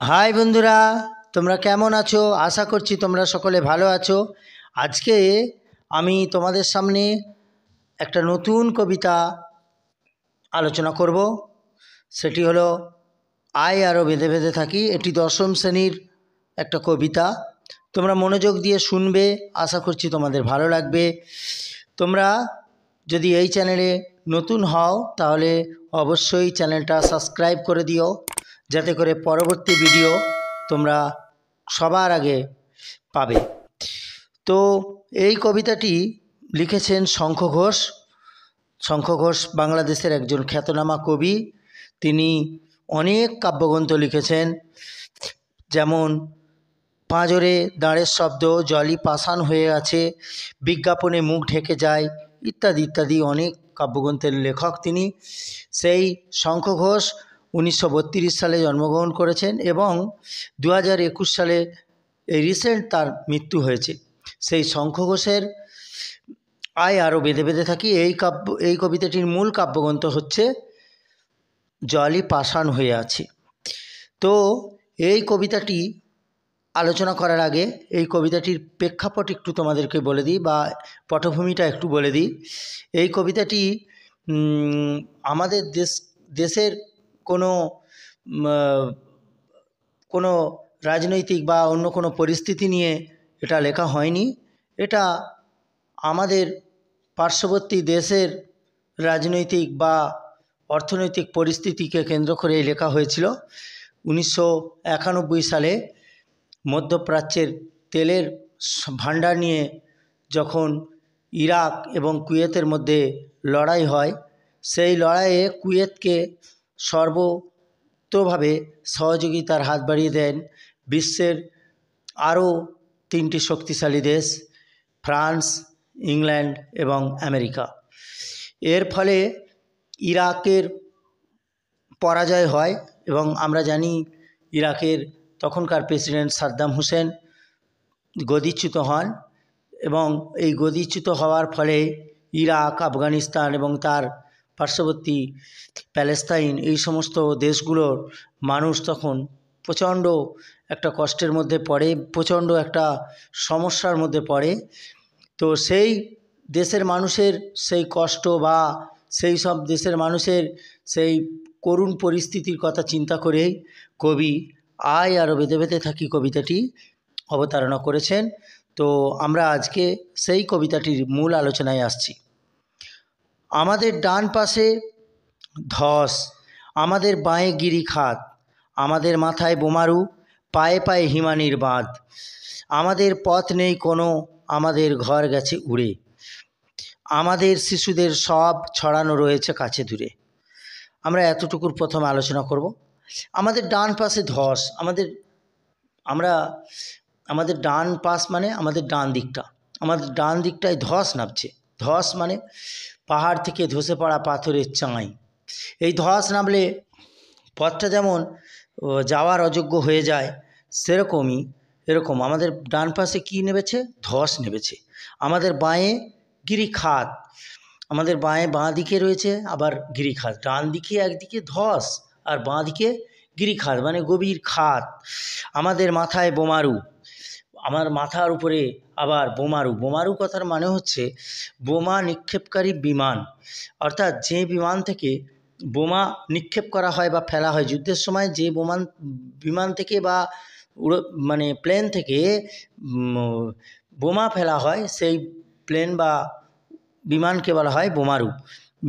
High বন্ধুরা, তোমরা কেমন আছো? আশা করছি তোমরা সকলে ভালো আছো। আজকে আমি তোমাদের সামনে একটা নতুন কবিতা আলোচনা করব। সেটি হলো আয় আরও বেঁধে বেঁধে থাকি। এটি দশম শ্রেণীর একটা কবিতা। তোমরা মনোযোগ দিয়ে শুনবে, আশা করছি তোমাদের ভালো লাগবে। তোমরা যদি এই চ্যানেলে নতুন হও তাহলে অবশ্যই চ্যানেলটা সাবস্ক্রাইব করে দিও, যাতে করে পরবর্তী ভিডিও তোমরা সবার আগে পাবে। তো এই কবিতাটি লিখেছেন শঙ্খ ঘোষ। শঙ্খ ঘোষ বাংলাদেশের একজন খ্যাতনামা কবি। তিনি অনেক কাব্যগ্রন্থ লিখেছেন, যেমন পাঁজরে দাঁড়ের শব্দ, জলই পাষাণ হয়ে আছে, বিজ্ঞাপনে মুখ ঢেকে যায়, ইত্যাদি ইত্যাদি অনেক কাব্যগ্রন্থের লেখক তিনি। সেই শঙ্খ ঘোষ 1932 সালে জন্মগ্রহণ করেছেন এবং 2021 সালে এই রিসেন্ট তার মৃত্যু হয়েছে। সেই শঙ্খ ঘোষের আয় আরও বেঁধে বেঁধে থাকি এই কবিতাটির মূল কাব্যগ্রন্থ হচ্ছে জলই পাষাণ হয়ে আছে। তো এই কবিতাটি আলোচনা করার আগে এই কবিতাটির প্রেক্ষাপট একটু তোমাদেরকে বলে দিই, বা পটভূমিটা একটু বলে দিই। এই কবিতাটি আমাদের দেশের কোনো কোনো রাজনৈতিক বা অন্য কোনো পরিস্থিতি নিয়ে এটা লেখা হয়নি। এটা আমাদের পার্শ্ববর্তী দেশের রাজনৈতিক বা অর্থনৈতিক পরিস্থিতিকে কেন্দ্র করে লেখা হয়েছিল। 1991 সালে মধ্যপ্রাচ্যের তেলের ভাণ্ডার নিয়ে যখন ইরাক এবং কুয়েতের মধ্যে লড়াই হয়, সেই লড়াইয়ে কুয়েতকে সর্বতোভাবে সহযোগিতার হাত বাড়িয়ে দেন বিশ্বের আরও তিনটি শক্তিশালী দেশ, ফ্রান্স, ইংল্যান্ড এবং আমেরিকা। এর ফলে ইরাকের পরাজয় হয় এবং আমরা জানি ইরাকের তখনকার প্রেসিডেন্ট সাদ্দাম হোসেন গদিচ্যুত হন, এবং এই গদিচ্যুত হওয়ার ফলে ইরাক, আফগানিস্তান এবং তার পার্শ্ববর্তী প্যালেস্তাইন, এই সমস্ত দেশগুলোর মানুষ তখন প্রচণ্ড একটা কষ্টের মধ্যে পড়ে, প্রচণ্ড একটা সমস্যার মধ্যে পড়ে। তো সেই দেশের মানুষের সেই কষ্ট বা সেই সব দেশের মানুষের সেই করুণ পরিস্থিতির কথা চিন্তা করেই কবি আয় আরও বেঁধে বেঁধে থাকি কবিতাটি অবতারণা করেছেন। তো আমরা আজকে সেই কবিতাটির মূল আলোচনায় আসছি। আমাদের ডান পাশে ধস, আমাদের বাঁয়ে গিরিখাত, আমাদের মাথায় বোমারু, পায়ে পায়ে হিমানির বাঁধ, আমাদের পথ নেই কোনো, আমাদের ঘর গেছে উড়ে, আমাদের শিশুদের সব ছড়ানো রয়েছে কাছে দূরে। আমরা এতটুকুর প্রথমে আলোচনা করব। আমাদের ডান পাশে ধস, আমাদের ডান পাশ মানে আমাদের ডান দিকটা, আমাদের ডান দিকটায় ধস নামছে। ধস মানে পাহাড় থেকে ধসে পড়া পাথরের চাঁই। এই ধস নামলে পথটা যেমন যাওয়ার অযোগ্য হয়ে যায়, এরকম আমাদের ডান পাশে কী নেমেছে? ধস নেমেছে। আমাদের বাঁয়ে গিরিখাত, আমাদের বাঁ দিকে রয়েছে আবার গিরিখাত। ডান দিকে একদিকে ধস আর বাঁ দিকে গিরিখাত মানে গভীর খাত। আমাদের মাথায় বোমারু, আমার মাথার উপরে আবার বোমারু। বোমারু কথার মানে হচ্ছে বোমা নিক্ষেপকারী বিমান, অর্থাৎ যে বিমান থেকে বোমা নিক্ষেপ করা হয় বা ফেলা হয় যুদ্ধের সময়, যে বিমান থেকে বা প্লেন থেকে বোমা ফেলা হয়, সেই প্লেন বা বিমানকে বলা হয় বোমারু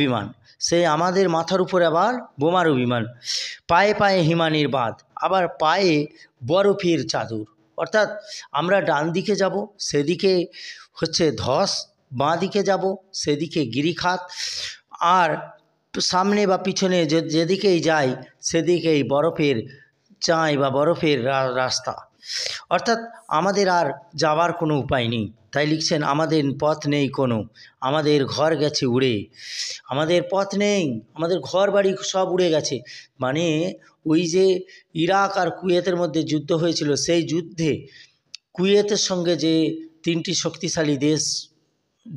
বিমান। সেই আমাদের মাথার উপরে আবার বোমারু বিমান। পায়ে পায়ে হিমানির বাঁধ, আবার পায়ে বরফের চাদর। অর্থাৎ আমরা ডান দিকে যাব সেদিকে হচ্ছে ধস, বাঁ দিকে যাব সেদিকে গিরিখাত, আর সামনে বা পিছনে যেদিকেই যাই সেদিকেই বরফের চাঁই বা বরফের রাস্তা। অর্থাৎ আমাদের আর যাওয়ার কোনো উপায় নেই। তাই লিখছেন আমাদের পথ নেই কোনো, আমাদের ঘর গেছে উড়ে। আমাদের পথ নেই, আমাদের ঘর বাড়ি সব উড়ে গেছে। মানে ওই যে ইরাক আর কুয়েতের মধ্যে যুদ্ধ হয়েছিল, সেই যুদ্ধে কুয়েতের সঙ্গে যে তিনটি শক্তিশালী দেশ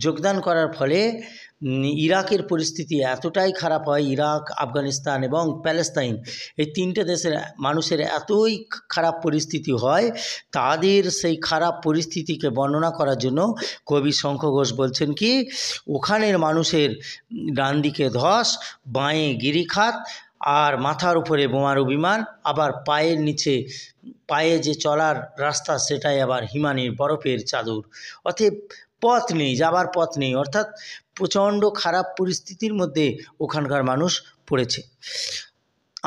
যোগদান করার ফলে ইরাকের পরিস্থিতি এতটাই খারাপ হয়। ইরাক, আফগানিস্তান এবং প্যালেস্তাইন এই তিনটে দেশের মানুষের এতই খারাপ পরিস্থিতি হয়, তাদের সেই খারাপ পরিস্থিতিকে বর্ণনা করার জন্য কবি শঙ্খ ঘোষ বলছেন কি, ওখানের মানুষের ডান দিকে ধস, বাঁয়ে গিরিখাত, আর মাথার উপরে বোমারু বিমান, আবার পায়ের নিচে পায়ে যে চলার রাস্তা সেটাই আবার হিমানির বরফের চাদর। অতএব পথ নেই, যাবার পথ নেই, অর্থাৎ প্রচণ্ড খারাপ পরিস্থিতির মধ্যে ওখানকার মানুষ পড়েছে।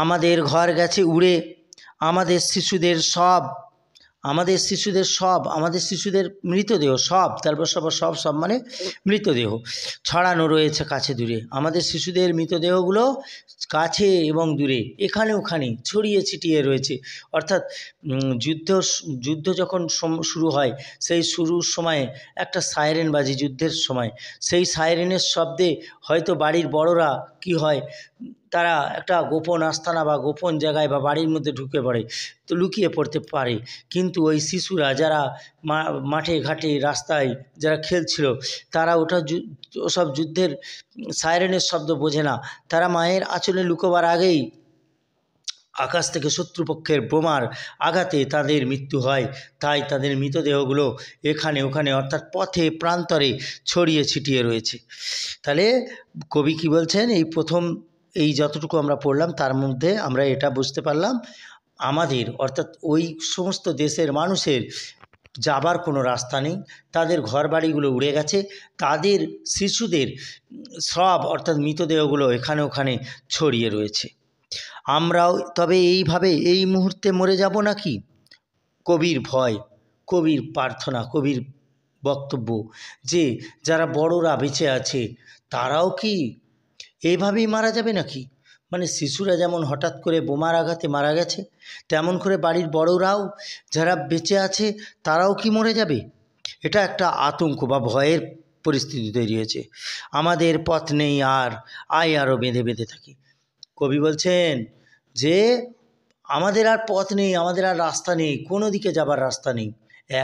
আমাদের ঘর গেছে উড়ে, আমাদের শিশুদের মৃতদেহ সব, তারপর সব মানে মৃতদেহ ছড়ানো রয়েছে কাছে দূরে। আমাদের শিশুদের মৃতদেহগুলো কাছে এবং দূরে, এখানে ওখানে ছড়িয়ে ছিটিয়ে রয়েছে। অর্থাৎ যুদ্ধ যখন শুরু হয়, সেই শুরুর সময়ে একটা সাইরেন বাজে যুদ্ধের সময়। সেই সাইরেনের শব্দে হয়তো বাড়ির বড়রা কি হয়, তারা একটা গোপন আস্তানা বা গোপন জায়গায় বা বাড়ির মধ্যে ঢুকে পড়ে, তো লুকিয়ে পড়তে পারে। কিন্তু ওই শিশুরা যারা মাঠে ঘাটে রাস্তায় যারা খেলছিল, তারা ওসব যুদ্ধের সাইরেনের শব্দ বোঝে না। তারা মায়ের আঁচলে লুকোবার আগেই আকাশ থেকে শত্রুপক্ষের বোমার আঘাতে তাদের মৃত্যু হয়। তাই তাদের মৃতদেহগুলো এখানে ওখানে অর্থাৎ পথে প্রান্তরে ছড়িয়ে ছিটিয়ে রয়েছে। তাহলে কবি কী বলছেন, এই প্রথম এই যতটুকু আমরা পড়লাম তার মধ্যে আমরা এটা বুঝতে পারলাম, আমাদের অর্থাৎ ওই সমস্ত দেশের মানুষের যাবার কোনো রাস্তা নেই, তাদের ঘরবাড়িগুলো উড়ে গেছে, তাদের শিশুদের সব অর্থাৎ মৃতদেহগুলো এখানে ওখানে ছড়িয়ে রয়েছে। আমরাও তবে এইভাবে এই মুহূর্তে মরে যাব নাকি? কবির ভয়, কবির প্রার্থনা, কবির বক্তব্য যে যারা বড়রা বেঁচে আছে তারাও কি এইভাবেই মারা যাবে নাকি? মানে শিশুরা যেমন হঠাৎ করে বোমার আঘাতে মারা গেছে, তেমন করে বাড়ির বড়রাও যারা বেঁচে আছে তারাও কি মরে যাবে? এটা একটা আতঙ্ক বা ভয়ের পরিস্থিতি তৈরি হয়েছে। আমাদের পথ নেই আর, আয় আরও বেঁধে বেঁধে থাকি। কবি বলছেন যে আমাদের আর পথ নেই, আমাদের আর রাস্তা নেই, কোনো দিকে যাবার রাস্তা নেই।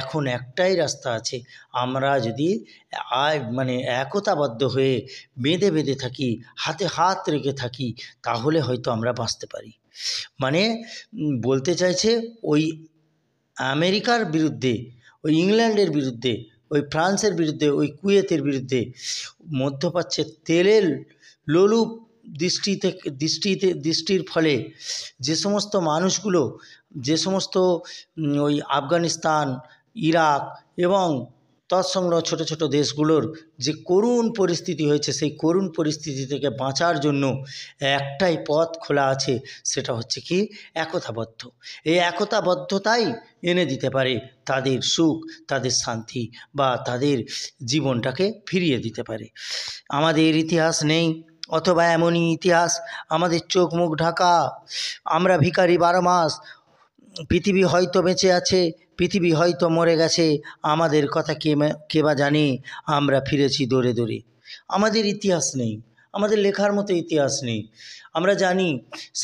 এখন একটাই রাস্তা আছে, আমরা যদি মানে একতাবদ্ধ হয়ে বেঁধে বেঁধে থাকি, হাতে হাত রেখে থাকি, তাহলে হয়তো আমরা বাঁচতে পারি। মানে বলতে চাইছে ওই আমেরিকার বিরুদ্ধে, ওই ইংল্যান্ডের বিরুদ্ধে, ওই ফ্রান্সের বিরুদ্ধে, ওই কুয়েতের বিরুদ্ধে মধ্যপ্রাচ্যের তেলের লোলুপ দৃষ্টির ফলে যে সমস্ত মানুষগুলো, যে সমস্ত ওই আফগানিস্তান, ইরাক এবং তৎসংলগ্ন ছোটো ছোটো দেশগুলোর যে করুণ পরিস্থিতি হয়েছে, সেই করুণ পরিস্থিতি থেকে বাঁচার জন্য একটাই পথ খোলা আছে, সেটা হচ্ছে কি একতাবদ্ধ। এই একতাবদ্ধতাই এনে দিতে পারে তাদের সুখ, তাদের শান্তি বা তাদের জীবনটাকে ফিরিয়ে দিতে পারে। আমাদের ইতিহাস নেই, অথবা এমনই ইতিহাস আমাদের চোখ মুখ ঢাকা, আমরা ভিখারি 12 মাস, পৃথিবী হয়তো বেঁচে আছে, পৃথিবী হয়তো মরে গেছে, আমাদের কথা কে বা জানে, আমরা ফিরেছি দৌড়ে দৌড়ে। আমাদের ইতিহাস নেই, আমাদের লেখার মতো ইতিহাস নেই। আমরা জানি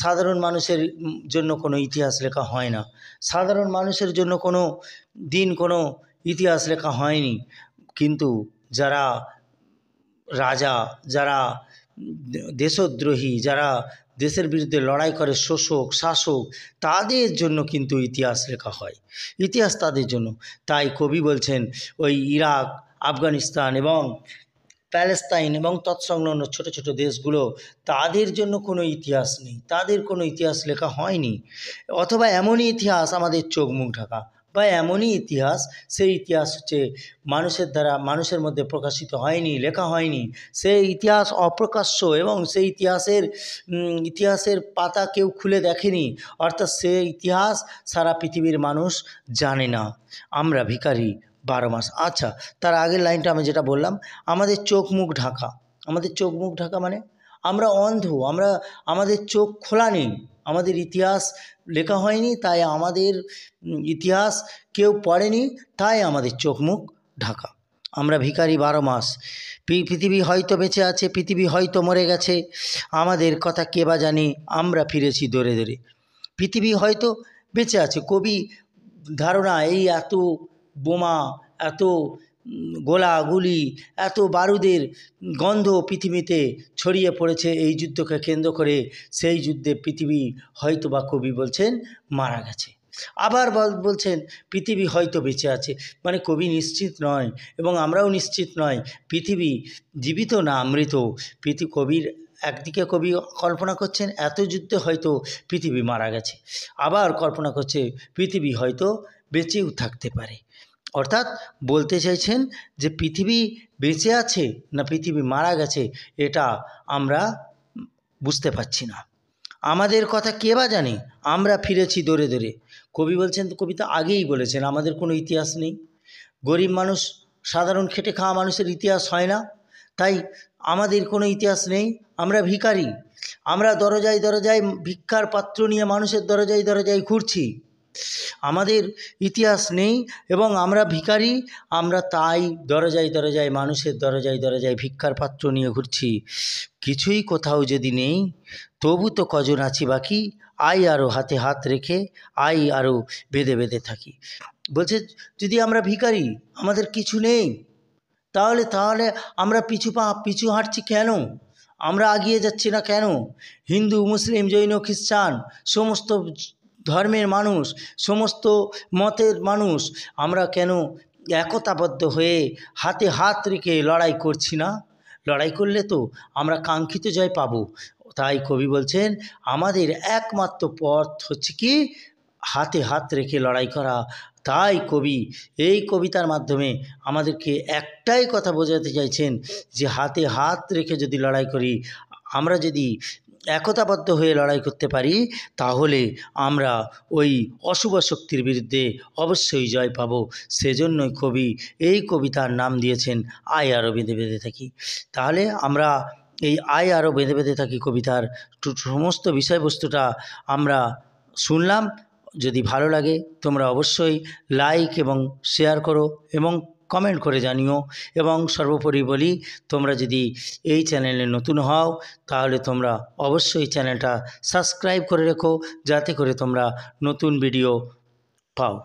সাধারণ মানুষের জন্য কোনো ইতিহাস লেখা হয় না, সাধারণ মানুষের জন্য কোনো দিন কোনো ইতিহাস লেখা হয়নি। কিন্তু যারা রাজা, যারা দেশদ্রোহী, যারা দেশের বিরুদ্ধে লড়াই করে শোষক শাসক, তাদের জন্য কিন্তু ইতিহাস লেখা হয়, ইতিহাস তাদের জন্য। তাই কবি বলছেন ওই ইরাক, আফগানিস্তান এবং প্যালেস্তাইন এবং তৎসংলগ্ন ছোটো ছোটো দেশগুলো, তাদের জন্য কোনো ইতিহাস নেই, তাদের কোনো ইতিহাস লেখা হয়নি। অথবা এমনই ইতিহাস আমাদের চোখ মুখ ঢাকা, বা এমনই ইতিহাস, সেই ইতিহাস হচ্ছে মানুষের দ্বারা মানুষের মধ্যে প্রকাশিত হয়নি, লেখা হয়নি। সেই ইতিহাস অপ্রকাশ্য এবং সেই ইতিহাসের পাতা কেউ খুলে দেখেনি, অর্থাৎ সেই ইতিহাস সারা পৃথিবীর মানুষ জানে না। আমরা ভিখারি 12 মাস। আচ্ছা, তার আগের লাইনটা আমি যেটা বললাম, আমাদের চোখ মুখ ঢাকা, আমাদের চোখ মুখ ঢাকা মানে আমরা অন্ধ, আমাদের চোখ খোলা নেই, আমাদের ইতিহাস লেখা হয়নি, তাই আমাদের ইতিহাস কেউ পড়েনি, তাই আমাদের চোখ মুখ ঢাকা। আমরা ভিখারি 12 মাস, পৃথিবী হয়তো বেঁচে আছে, পৃথিবী হয়তো মরে গেছে, আমাদের কথা কে বা জানে, আমরা ফিরেছি দৌড়ে দৌড়ে। পৃথিবী হয়তো বেঁচে আছে, কবি ধারণা এই এত বোমা, এত গোলাগুলি এত বারুদের গন্ধ পৃথিবীতে ছড়িয়ে পড়েছে এই যুদ্ধকে কেন্দ্র করে। সেই যুদ্ধে পৃথিবী হয়তো বা কবি বলছেন মারা গেছে, আবার বলছেন পৃথিবী হয়তো বেঁচে আছে। মানে কবি নিশ্চিত নয় এবং আমরাও নিশ্চিত নয় পৃথিবী জীবিত না মৃত। কবির একদিকে কবি কল্পনা করছেন এত যুদ্ধে হয়তো পৃথিবী মারা গেছে, আবার কল্পনা করছে পৃথিবী হয়তো বেঁচেও থাকতে পারে। অর্থাৎ বলতে চাইছেন যে পৃথিবী বেঁচে আছে না পৃথিবী মারা গেছে এটা আমরা বুঝতে পারছি না। আমাদের কথা কে বা জানে, আমরা ফিরেছি দৌড়ে দৌড়ে। কবি বলছেন, কবিতা আগেই বলেছেন আমাদের কোনো ইতিহাস নেই। গরিব মানুষ, সাধারণ খেটে খাওয়া মানুষের ইতিহাস হয় না, তাই আমাদের কোনো ইতিহাস নেই। আমরা ভিখারি, আমরা দরজায় দরজায় ভিক্ষার পাত্র নিয়ে মানুষের দরজায় দরজায় ঘুরছি। আমাদের ইতিহাস নেই এবং আমরা ভিখারি, আমরা তাই দরজায় দরজায় মানুষের দরজায় দরজায় ভিক্ষার পাত্র নিয়ে ঘুরছি। কিছুই কোথাও যদি নেই তবু তো কজন আছি বাকি, আই আরও হাতে হাত রেখে আই আরও বেঁধে বেঁধে থাকি। বলছে যদি আমরা ভিখারি, আমাদের কিছু নেই, তাহলে আমরা পিছু হাঁটছি কেন? আমরা এগিয়ে যাচ্ছি না কেন? হিন্দু, মুসলিম, জৈন, খ্রিস্টান সমস্ত ধর্মের মানুষ, সমস্ত মতের মানুষ আমরা কেন একতাবদ্ধ হয়ে হাতে হাত রেখে লড়াই করছি না? লড়াই করলে তো আমরা কাঙ্ক্ষিত জয় পাবো। তাই কবি বলছেন আমাদের একমাত্র পথ হচ্ছে কি হাতে হাত রেখে লড়াই করা। তাই কবি এই কবিতার মাধ্যমে আমাদেরকে একটাই কথা বোঝাতে চাইছেন যে হাতে হাত রেখে যদি লড়াই করি, আমরা যদি একতাবদ্ধ হয়ে লড়াই করতে পারি, তাহলে আমরা ওই অশুভ শক্তির বিরুদ্ধে অবশ্যই জয় পাব। সেজন্যই কবি এই কবিতার নাম দিয়েছেন আয় আরও বেঁধে বেঁধে থাকি। তাহলে আমরা এই আয় আরও বেঁধে বেঁধে থাকি কবিতার সমস্ত বিষয়বস্তুটা আমরা শুনলাম। যদি ভালো লাগে তোমরা অবশ্যই লাইক এবং শেয়ার করো এবং কমেন্ট করে জানিও। এবং সর্বোপরি বলি, তোমরা যদি এই চ্যানেলে নতুন হও তাহলে তোমরা অবশ্যই চ্যানেলটা সাবস্ক্রাইব করে রেখো, যাতে করে তোমরা নতুন ভিডিও পাও।